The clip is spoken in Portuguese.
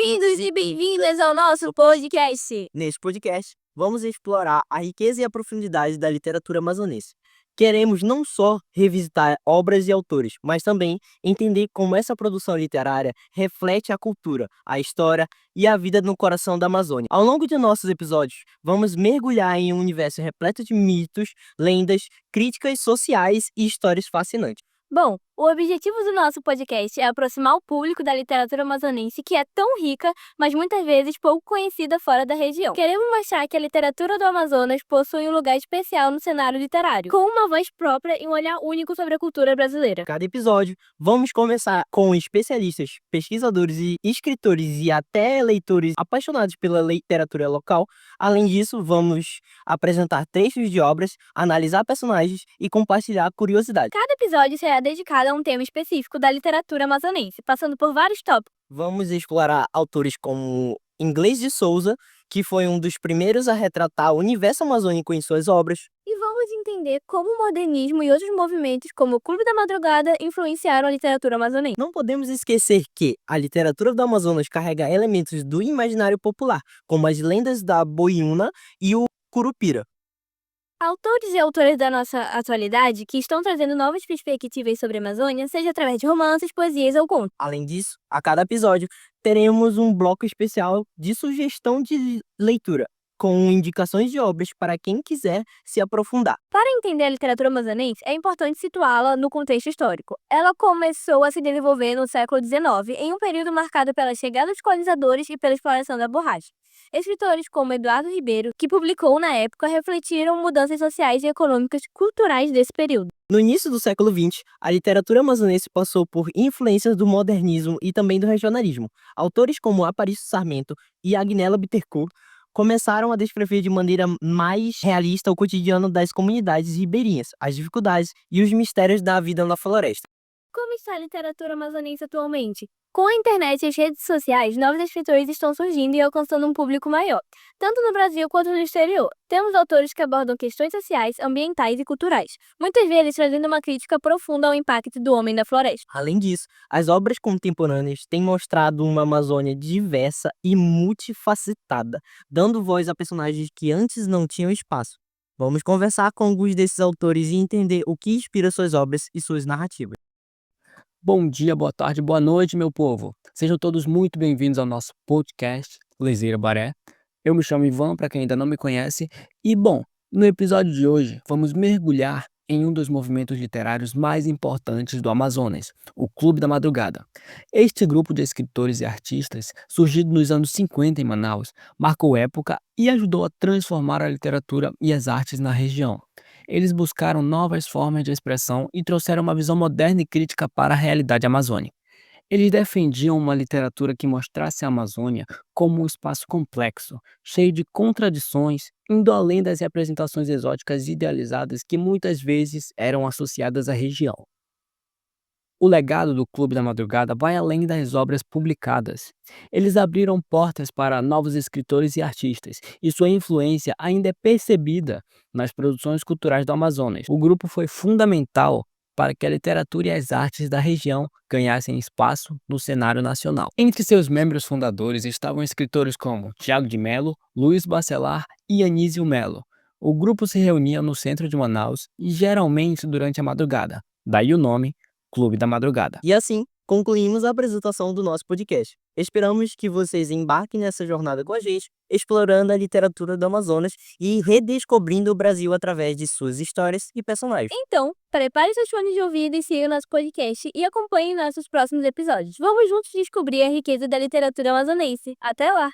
Bem-vindos e bem-vindas ao nosso podcast. Neste podcast, vamos explorar a riqueza e a profundidade da literatura amazonense. Queremos não só revisitar obras e autores, mas também entender como essa produção literária reflete a cultura, a história e a vida no coração da Amazônia. Ao longo de nossos episódios, vamos mergulhar em um universo repleto de mitos, lendas, críticas sociais e histórias fascinantes. Bom, o objetivo do nosso podcast é aproximar o público da literatura amazonense, que é tão rica, mas muitas vezes pouco conhecida fora da região. Queremos mostrar que a literatura do Amazonas possui um lugar especial no cenário literário, com uma voz própria e um olhar único sobre a cultura brasileira. Cada episódio, vamos conversar com especialistas, pesquisadores e escritores e até leitores apaixonados pela literatura local. Além disso, vamos apresentar trechos de obras, analisar personagens e compartilhar curiosidades. Cada episódio será dedicado a um tema específico da literatura amazonense, passando por vários tópicos. Vamos explorar autores como Inglês de Souza, que foi um dos primeiros a retratar o universo amazônico em suas obras. E vamos entender como o modernismo e outros movimentos, como o Clube da Madrugada, influenciaram a literatura amazonense. Não podemos esquecer que a literatura do Amazonas carrega elementos do imaginário popular, como as lendas da Boiúna e o Curupira. Autores e autoras da nossa atualidade que estão trazendo novas perspectivas sobre a Amazônia, seja através de romances, poesias ou contos. Além disso, a cada episódio teremos um bloco especial de sugestão de leitura, com indicações de obras para quem quiser se aprofundar. Para entender a literatura amazonense, é importante situá-la no contexto histórico. Ela começou a se desenvolver no século XIX, em um período marcado pela chegada dos colonizadores e pela exploração da borracha. Escritores como Eduardo Ribeiro, que publicou na época, refletiram mudanças sociais e econômicas culturais desse período. No início do século XX, a literatura amazonense passou por influências do modernismo e também do regionalismo. Autores como Aparício Sarmento e Agnella Bittencourt começaram a descrever de maneira mais realista o cotidiano das comunidades ribeirinhas, as dificuldades e os mistérios da vida na floresta. Como está a literatura amazonense atualmente? Com a internet e as redes sociais, novos escritores estão surgindo e alcançando um público maior, tanto no Brasil quanto no exterior. Temos autores que abordam questões sociais, ambientais e culturais, muitas vezes trazendo uma crítica profunda ao impacto do homem na floresta. Além disso, as obras contemporâneas têm mostrado uma Amazônia diversa e multifacetada, dando voz a personagens que antes não tinham espaço. Vamos conversar com alguns desses autores e entender o que inspira suas obras e suas narrativas. Bom dia, boa tarde, boa noite, meu povo. Sejam todos muito bem-vindos ao nosso podcast Lezeira Baré. Eu me chamo Ivan, para quem ainda não me conhece. E, bom, no episódio de hoje, vamos mergulhar em um dos movimentos literários mais importantes do Amazonas, o Clube da Madrugada. Este grupo de escritores e artistas, surgido nos anos 50 em Manaus, marcou época e ajudou a transformar a literatura e as artes na região. Eles buscaram novas formas de expressão e trouxeram uma visão moderna e crítica para a realidade amazônica. Eles defendiam uma literatura que mostrasse a Amazônia como um espaço complexo, cheio de contradições, indo além das representações exóticas idealizadas que muitas vezes eram associadas à região. O legado do Clube da Madrugada vai além das obras publicadas. Eles abriram portas para novos escritores e artistas, e sua influência ainda é percebida nas produções culturais do Amazonas. O grupo foi fundamental para que a literatura e as artes da região ganhassem espaço no cenário nacional. Entre seus membros fundadores estavam escritores como Tiago de Mello, Luiz Bacelar e Anísio Melo. O grupo se reunia no centro de Manaus e geralmente durante a madrugada, daí o nome Clube da Madrugada. E assim, concluímos a apresentação do nosso podcast. Esperamos que vocês embarquem nessa jornada com a gente, explorando a literatura do Amazonas e redescobrindo o Brasil através de suas histórias e personagens. Então, prepare seus fones de ouvido e siga nosso podcast e acompanhe nossos próximos episódios. Vamos juntos descobrir a riqueza da literatura amazonense. Até lá!